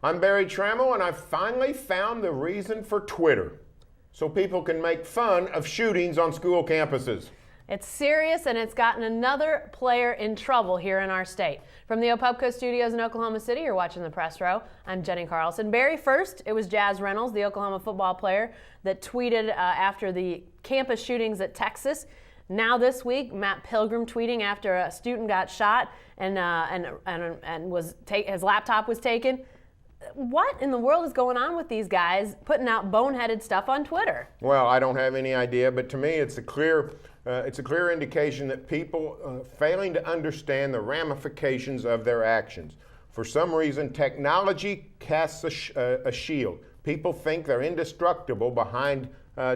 I'm Barry Trammell, and I finally found the reason for Twitter, so people can make fun of shootings on school campuses. It's serious, and it's gotten another player in trouble here in our state. From the Opubco studios in Oklahoma City, you're watching the Press Row. I'm Jenny Carlson. Barry, first, it was Jazz Reynolds, the Oklahoma football player, that tweeted after the campus shootings at Texas. Now this week, Matt Pilgrim tweeting after a student got shot and his laptop was taken. What in the world is going on with these guys putting out boneheaded stuff on Twitter? Well, I don't have any idea, but to me it's a clear indication that people failing to understand the ramifications of their actions. For some reason, technology casts a shield. People think they're indestructible behind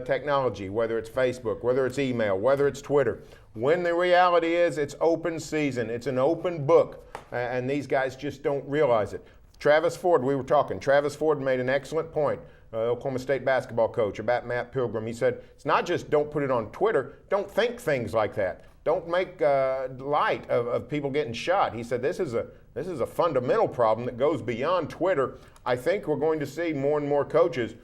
technology, whether it's Facebook, whether it's email, whether it's Twitter. When the reality is it's open season, it's an open book, and these guys just don't realize it. Travis Ford, Travis Ford made an excellent point, Oklahoma State basketball coach, about Matt Pilgrim. He said, it's not just don't put it on Twitter, don't think things like that. Don't make light of people getting shot. He said, this is a fundamental problem that goes beyond Twitter. I think we're going to see more and more coaches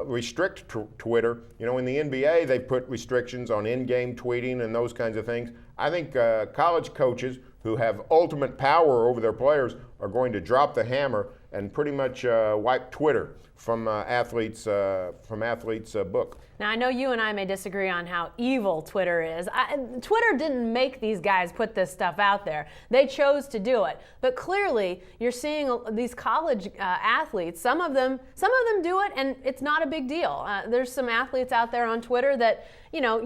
restrict Twitter. You know, in the NBA, they put restrictions on in-game tweeting and those kinds of things. I think college coaches who have ultimate power over their players are going to drop the hammer and pretty much wipe Twitter from athletes' book. Now, I know you and I may disagree on how evil Twitter is. Twitter didn't make these guys put this stuff out there. They chose to do it. But clearly, you're seeing these college athletes, some of them do it, and it's not a big deal. There's some athletes out there on Twitter that, you know,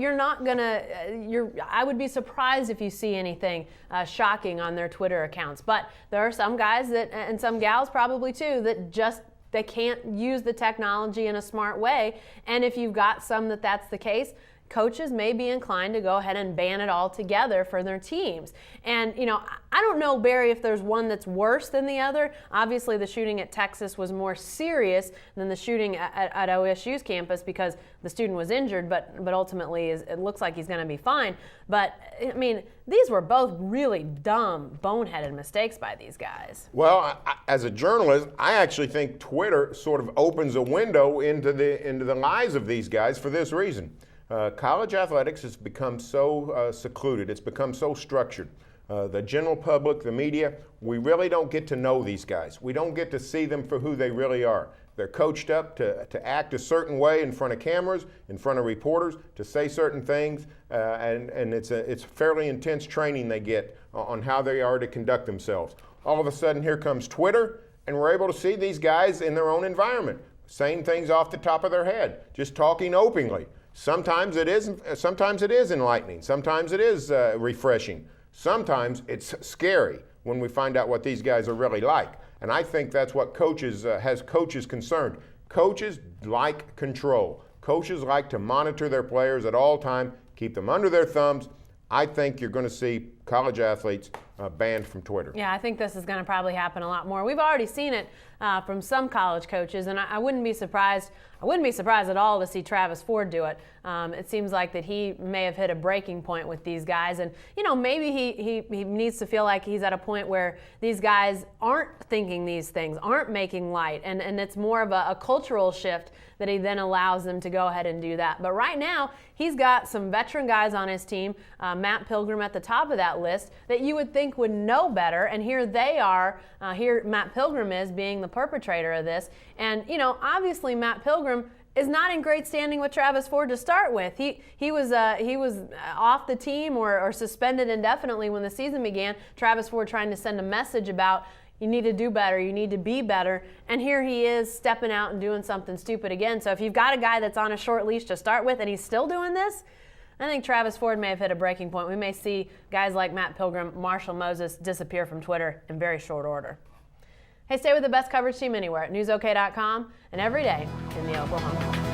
I would be surprised if you see anything shocking on their Twitter accounts. But there are some guys and some gals probably too, that just they can't use the technology in a smart way. And if you've got some that's the case, coaches may be inclined to go ahead and ban it altogether for their teams. And, you know, I don't know, Barry, if there's one that's worse than the other. Obviously, the shooting at Texas was more serious than the shooting at OSU's campus because the student was injured, but ultimately it looks like he's going to be fine. But, I mean, these were both really dumb, boneheaded mistakes by these guys. Well, as a journalist, I actually think Twitter sort of opens a window into the lives of these guys for this reason. College athletics has become so secluded. It's become so structured. The general public, the media, we really don't get to know these guys. We don't get to see them for who they really are. They're coached up to act a certain way in front of cameras, in front of reporters, to say certain things, and it's fairly intense training they get on how they are to conduct themselves. All of a sudden, here comes Twitter, and we're able to see these guys in their own environment, saying things off the top of their head, just talking openly. Sometimes it is enlightening. Sometimes it is refreshing. Sometimes it's scary when we find out what these guys are really like. And I think that's what has coaches concerned. Coaches like control. Coaches like to monitor their players at all time, keep them under their thumbs. I think you're going to see college athletes banned from Twitter. Yeah, I think this is going to probably happen a lot more. We've already seen it from some college coaches, and I wouldn't be surprised. I wouldn't be surprised at all to see Travis Ford do it. It seems like that he may have hit a breaking point with these guys, and you know, maybe he needs to feel like he's at a point where these guys aren't thinking these things, aren't making light, and it's more of a cultural shift that he then allows them to go ahead and do that. But right now, he's got some veteran guys on his team, Matt Pilgrim at the top of that list, that you would think would know better, and here they are, here Matt Pilgrim is being the perpetrator of this. And you know, obviously Matt Pilgrim is not in great standing with Travis Ford to start with. He was off the team or suspended indefinitely when the season began. Travis Ford trying to send a message about, you need to do better, you need to be better, and here he is stepping out and doing something stupid again. So if you've got a guy that's on a short leash to start with and he's still doing this, I think Travis Ford may have hit a breaking point. We may see guys like Matt Pilgrim, Marshall Moses disappear from Twitter in very short order. Hey, stay with the best coverage team anywhere at newsok.com and every day in the Oklahoma.